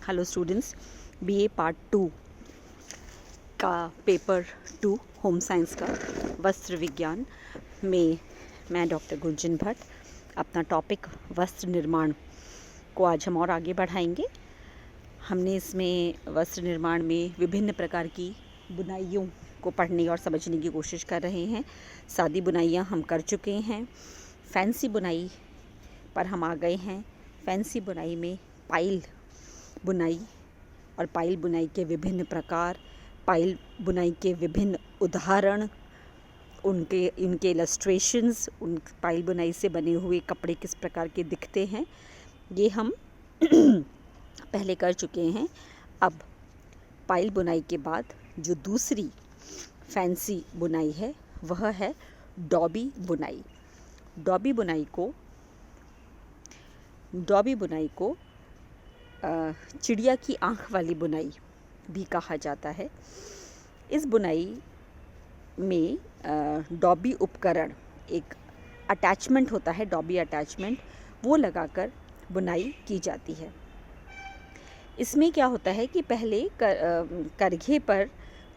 Hello students, BA part 2 का paper 2 home science का वस्त्र विज्ञान में मैं डॉक्टर गुंजन भट्ट अपना टॉपिक वस्त्र निर्माण को आज हम और आगे बढ़ाएंगे। हमने इसमें वस्त्र निर्माण में विभिन्न प्रकार की बुनाइयों को पढ़ने और समझने की कोशिश कर रहे हैं। सादी बुनाइयाँ हम कर चुके हैं, फैंसी बुनाई पर हम आ गए हैं। फैंसी बुनाई में पाइल बुनाई और पाइल बुनाई के विभिन्न प्रकार, पाइल बुनाई के विभिन्न उदाहरण, उनके इलस्ट्रेशंस, उन पाइल बुनाई से बने हुए कपड़े किस प्रकार के दिखते हैं, ये हम पहले कर चुके हैं। अब पाइल बुनाई के बाद जो दूसरी फैंसी बुनाई है वह है डॉबी बुनाई। डॉबी बुनाई को चिड़िया की आँख वाली बुनाई भी कहा जाता है। इस बुनाई में डॉबी उपकरण, एक अटैचमेंट होता है, डॉबी अटैचमेंट, वो लगाकर बुनाई की जाती है। इसमें क्या होता है कि पहले करघे पर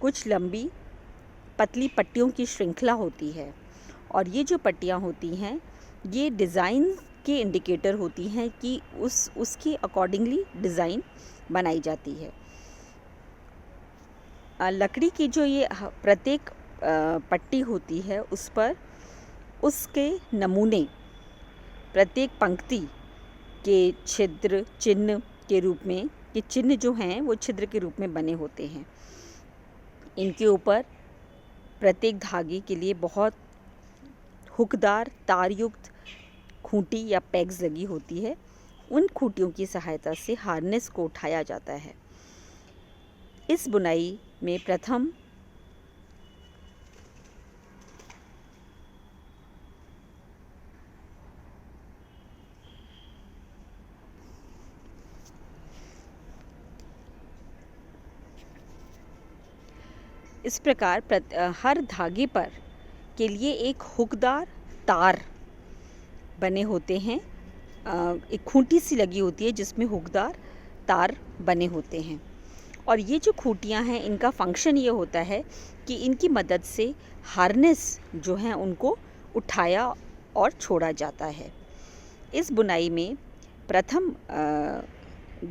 कुछ लंबी पतली पट्टियों की श्रृंखला होती है और ये जो पट्टियाँ होती हैं ये डिज़ाइन के इंडिकेटर होती हैं कि उसके अकॉर्डिंगली डिज़ाइन बनाई जाती है। लकड़ी की जो ये प्रत्येक पट्टी होती है उस पर उसके नमूने प्रत्येक पंक्ति के छिद्र चिन्ह के रूप में, ये चिन्ह जो हैं वो छिद्र के रूप में बने होते हैं। इनके ऊपर प्रत्येक धागे के लिए बहुत हुकदार तारयुक्त खूंटी या पैग्स लगी होती है। उन खूंटियों की सहायता से हार्नेस को उठाया जाता है। इस बुनाई में प्रथम इस प्रकार हर धागे पर के लिए एक हुकदार तार बने होते हैं। एक खूंटी सी लगी होती है जिसमें हुकदार तार बने होते हैं और ये जो खूंटियाँ हैं इनका फंक्शन ये होता है कि इनकी मदद से हार्नेस जो हैं उनको उठाया और छोड़ा जाता है। इस बुनाई में प्रथम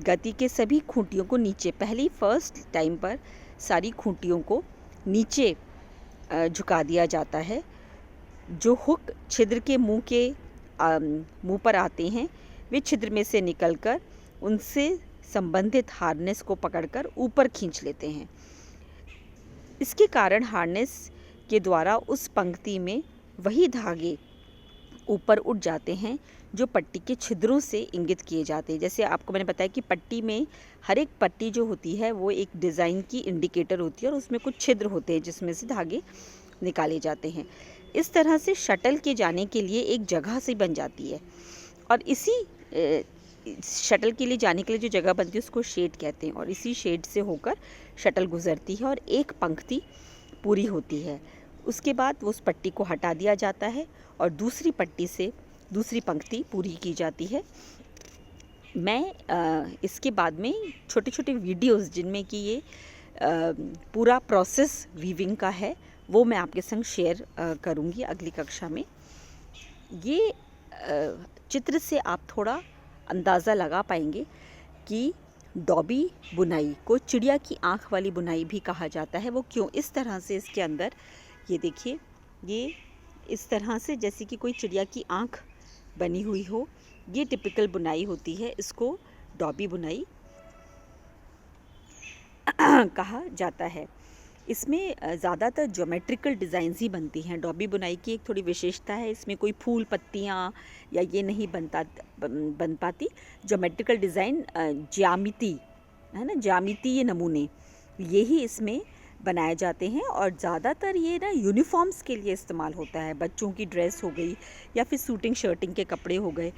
गति के सभी खूंटियों को नीचे, पहली फर्स्ट टाइम पर सारी खूंटियों को नीचे झुका दिया जाता है। जो हुक छिद्र के मुंह पर आते हैं वे छिद्र में से निकलकर उनसे संबंधित हार्नेस को पकड़कर ऊपर खींच लेते हैं। इसके कारण हार्नेस के द्वारा उस पंक्ति में वही धागे ऊपर उठ जाते हैं जो पट्टी के छिद्रों से इंगित किए जाते हैं। जैसे आपको मैंने बताया कि पट्टी में हर एक पट्टी जो होती है वो एक डिज़ाइन की इंडिकेटर होती है और उसमें कुछ छिद्र होते हैं जिसमें से धागे निकाले जाते हैं। इस तरह से शटल के जाने के लिए एक जगह सी बन जाती है और इसी शटल के लिए जाने के लिए जो जगह बनती है उसको शेड कहते हैं और इसी शेड से होकर शटल गुजरती है और एक पंक्ति पूरी होती है। उसके बाद उस पट्टी को हटा दिया जाता है और दूसरी पट्टी से दूसरी पंक्ति पूरी की जाती है। मैं इसके बाद में छोटे छोटे वीडियोस जिनमें कि ये पूरा प्रोसेस वीविंग का है वो मैं आपके संग शेयर करूँगी अगली कक्षा में। ये चित्र से आप थोड़ा अंदाज़ा लगा पाएंगे कि डॉबी बुनाई को चिड़िया की आँख वाली बुनाई भी कहा जाता है। वो क्यों? इस तरह से इसके अंदर ये देखिए, ये इस तरह से जैसे कि कोई चिड़िया की आँख बनी हुई हो, ये टिपिकल बुनाई होती है। इसको डॉबी बुनाई कहा जाता है। इसमें ज़्यादातर ज्योमेट्रिकल डिज़ाइंस ही बनती हैं। डॉबी बुनाई की एक थोड़ी विशेषता है, इसमें कोई फूल पत्तियाँ या ये नहीं बन पाती। ज्योमेट्रिकल डिज़ाइन, ज्यामिति है ना, ज्यामितीय नमूने ये ही इसमें बनाए जाते हैं और ज़्यादातर ये ना यूनिफॉर्म्स के लिए इस्तेमाल होता है। बच्चों की ड्रेस हो गई या फिर सूटिंग शर्टिंग के कपड़े हो गए,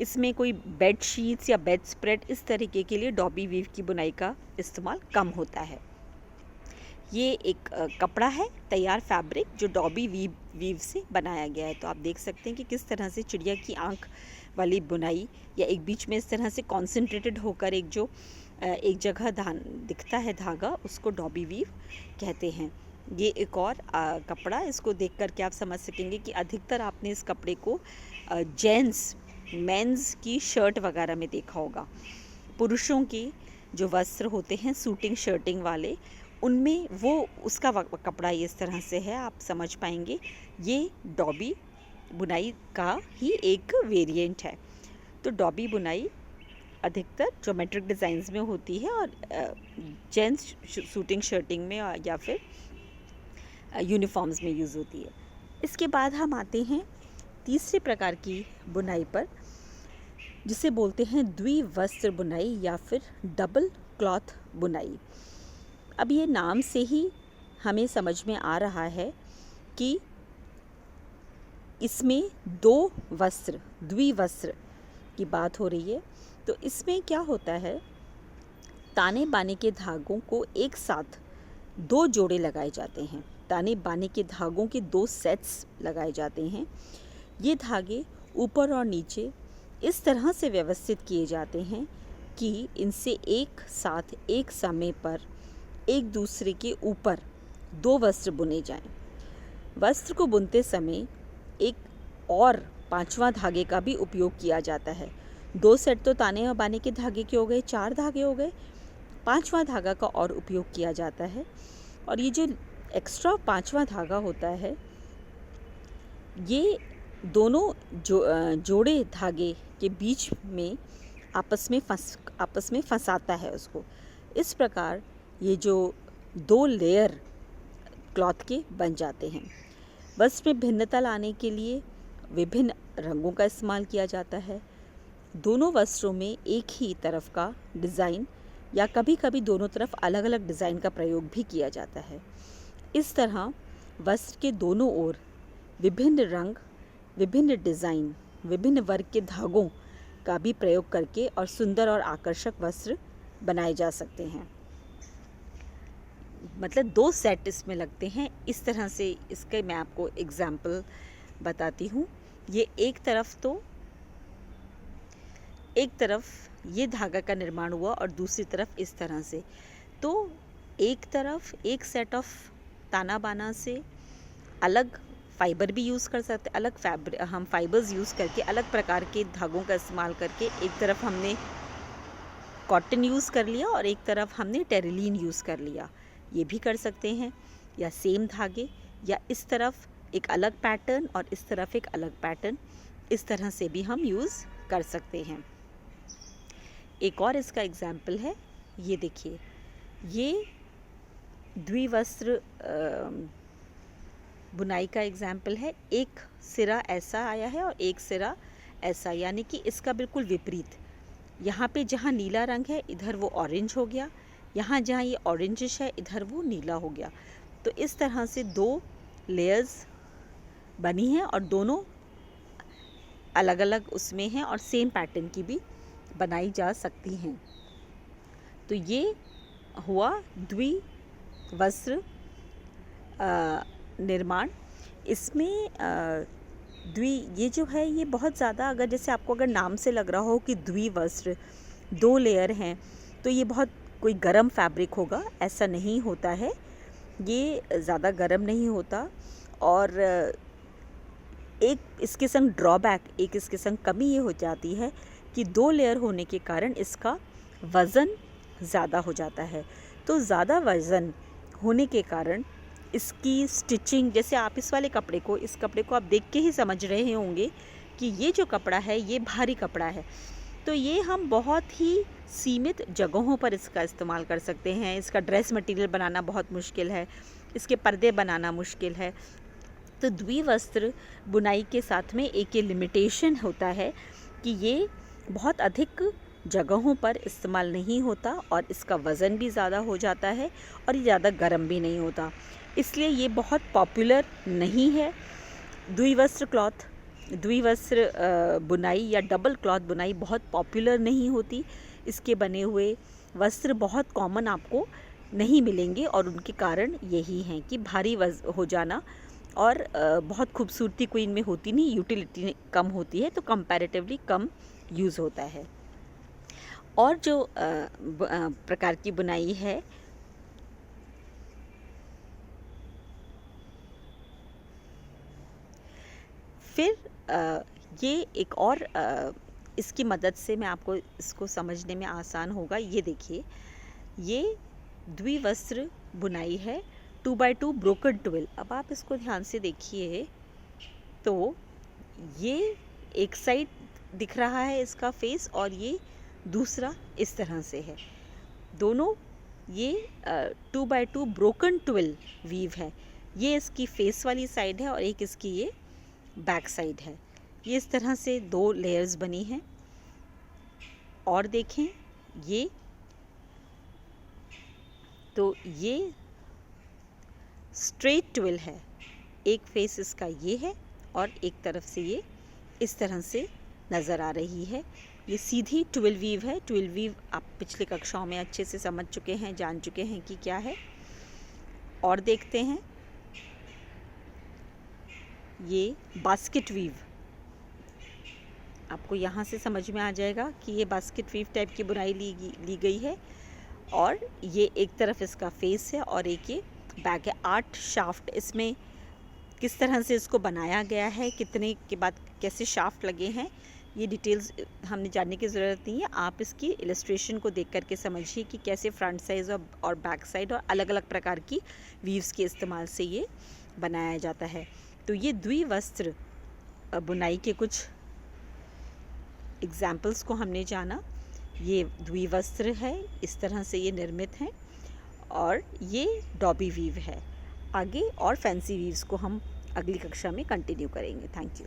इसमें कोई बेड शीट्स या बेड स्प्रेड इस तरीके के लिए डॉबी वीव की बुनाई का इस्तेमाल कम होता है। ये एक कपड़ा है, तैयार फैब्रिक, जो डॉबी वीव से बनाया गया है। तो आप देख सकते हैं कि किस तरह से चिड़िया की आँख वाली बुनाई या एक बीच में इस तरह से कॉन्सेंट्रेटेड होकर एक जो एक जगह दिखता है धागा, उसको डॉबी वीव कहते हैं। ये एक और कपड़ा, इसको देख कर के आप समझ सकेंगे कि अधिकतर आपने इस कपड़े को जेंट्स मेंस की शर्ट वगैरह में देखा होगा। पुरुषों के जो वस्त्र होते हैं सूटिंग शर्टिंग वाले, उनमें वो उसका कपड़ा इस तरह से है, आप समझ पाएंगे। ये डॉबी बुनाई का ही एक वेरिएंट है। तो डॉबी बुनाई अधिकतर ज्योमेट्रिक डिज़ाइंस में होती है और जेंट्स सूटिंग शर्टिंग में या फिर यूनिफॉर्म्स में यूज़ होती है। इसके बाद हम आते हैं तीसरे प्रकार की बुनाई पर, जिसे बोलते हैं द्विवस्त्र बुनाई या फिर डबल क्लॉथ बुनाई। अब ये नाम से ही हमें समझ में आ रहा है कि इसमें दो वस्त्र, द्विवस्त्र की बात हो रही है। तो इसमें क्या होता है, ताने बाने के धागों को एक साथ दो जोड़े लगाए जाते हैं। ताने बाने के धागों के दो सेट्स लगाए जाते हैं। ये धागे ऊपर और नीचे इस तरह से व्यवस्थित किए जाते हैं कि इनसे एक साथ एक समय पर एक दूसरे के ऊपर दो वस्त्र बुने जाएं। वस्त्र को बुनते समय एक और पांचवा धागे का भी उपयोग किया जाता है। दो सेट तो ताने और बाने के धागे के हो गए, 4 धागे हो गए, पांचवा धागा का और उपयोग किया जाता है। और ये जो एक्स्ट्रा पांचवा धागा होता है, ये दोनों जोड़े धागे के बीच में आपस में फंसाता है उसको। इस प्रकार ये जो 2 लेयर क्लॉथ के बन जाते हैं। वस्त्र में भिन्नता लाने के लिए विभिन्न रंगों का इस्तेमाल किया जाता है। दोनों वस्त्रों में एक ही तरफ का डिज़ाइन या कभी कभी दोनों तरफ अलग अलग डिज़ाइन का प्रयोग भी किया जाता है। इस तरह वस्त्र के दोनों ओर विभिन्न रंग, विभिन्न डिज़ाइन, विभिन्न वर्ग के धागों का भी प्रयोग करके और सुंदर और आकर्षक वस्त्र बनाए जा सकते हैं। मतलब 2 सेट इसमें लगते हैं। इस तरह से इसके मैं आपको एग्जाम्पल बताती हूँ। ये एक तरफ ये धागा का निर्माण हुआ और दूसरी तरफ इस तरह से। तो एक तरफ एक सेट ऑफ ताना बाना से अलग फाइबर भी यूज़ कर सकते, हम फाइबर्स यूज़ करके अलग प्रकार के धागों का इस्तेमाल करके एक तरफ हमने कॉटन यूज़ कर लिया और एक तरफ हमने टेरिलीन यूज़ कर लिया, ये भी कर सकते हैं। या सेम धागे, या इस तरफ एक अलग पैटर्न और इस तरफ एक अलग पैटर्न, इस तरह से भी हम यूज़ कर सकते हैं। एक और इसका एग्जाम्पल है, ये देखिए, ये द्विवस्त्र बुनाई का एग्जाम्पल है। एक सिरा ऐसा आया है और एक सिरा ऐसा, यानी कि इसका बिल्कुल विपरीत। यहाँ पे जहाँ नीला रंग है इधर वो ऑरेंज हो गया, यहाँ जहाँ ये ऑरेंजिश है इधर वो नीला हो गया। तो इस तरह से 2 लेयर्स बनी हैं और दोनों अलग अलग उसमें हैं और सेम पैटर्न की भी बनाई जा सकती हैं। तो ये हुआ द्विवस्त्र निर्माण। इसमें ये जो है ये बहुत ज़्यादा, अगर जैसे आपको अगर नाम से लग रहा हो कि द्विवस्त्र 2 लेयर हैं तो ये बहुत कोई गरम फैब्रिक होगा, ऐसा नहीं होता है। ये ज़्यादा गरम नहीं होता। और एक इसके संग ड्रॉबैक, एक इसके संग कमी ये हो जाती है कि 2 लेयर होने के कारण इसका वज़न ज़्यादा हो जाता है। तो ज़्यादा वज़न होने के कारण इसकी स्टिचिंग, जैसे आप इस कपड़े को आप देख के ही समझ रहे होंगे कि ये जो कपड़ा है ये भारी कपड़ा है। तो ये हम बहुत ही सीमित जगहों पर इसका इस्तेमाल कर सकते हैं। इसका ड्रेस मटेरियल बनाना बहुत मुश्किल है, इसके पर्दे बनाना मुश्किल है। तो द्विवस्त्र बुनाई के साथ में एक ये लिमिटेशन होता है कि ये बहुत अधिक जगहों पर इस्तेमाल नहीं होता और इसका वज़न भी ज़्यादा हो जाता है और ये ज़्यादा गर्म भी नहीं होता, इसलिए ये बहुत पॉपुलर नहीं है। द्विवस्त्र बुनाई या डबल क्लॉथ बुनाई बहुत पॉपुलर नहीं होती। इसके बने हुए वस्त्र बहुत कॉमन आपको नहीं मिलेंगे और उनके कारण यही हैं कि भारी हो जाना और बहुत खूबसूरती कोई इनमें होती नहीं, यूटिलिटी कम होती है, तो कंपैरेटिवली कम यूज़ होता है। और जो प्रकार की बुनाई है फिर ये एक और इसकी मदद से मैं आपको इसको समझने में आसान होगा। ये देखिए, ये द्विवस्त्र बुनाई है 2x2 ब्रोकन ट्विल। अब आप इसको ध्यान से देखिए तो ये एक साइड दिख रहा है इसका फेस और ये दूसरा इस तरह से है। दोनों ये 2x2 ब्रोकन ट्विल वीव है। ये इसकी फेस वाली साइड है और एक इसकी ये बैक साइड है। ये इस तरह से 2 लेयर्स बनी हैं। और देखें ये तो ये स्ट्रेट ट्विल है। एक फेस इसका ये है और एक तरफ से ये इस तरह से नज़र आ रही है। ये सीधी ट्विल वीव है। ट्विल वीव आप पिछले कक्षाओं में अच्छे से समझ चुके हैं, जान चुके हैं कि क्या है। और देखते हैं ये बास्केट वीव। आपको यहाँ से समझ में आ जाएगा कि ये बास्केट वीव टाइप की बुनाई ली गई है। और ये एक तरफ इसका फेस है और एक ये बैक है। 8 शाफ्ट इसमें किस तरह से इसको बनाया गया है, कितने के बाद कैसे शाफ्ट लगे हैं, ये डिटेल्स हमने जानने की ज़रूरत नहीं है। आप इसकी इलस्ट्रेशन को देख करके समझिए कि कैसे फ्रंट साइज और बैक साइड और अलग अलग प्रकार की वीव्स के इस्तेमाल से ये बनाया जाता है। तो ये द्विवस्त्र बुनाई के कुछ एग्जाम्पल्स को हमने जाना। ये द्विवस्त्र है, इस तरह से ये निर्मित हैं। और ये डॉबी वीव है। आगे और फैंसी वीव्स को हम अगली कक्षा में कंटिन्यू करेंगे। Thank you.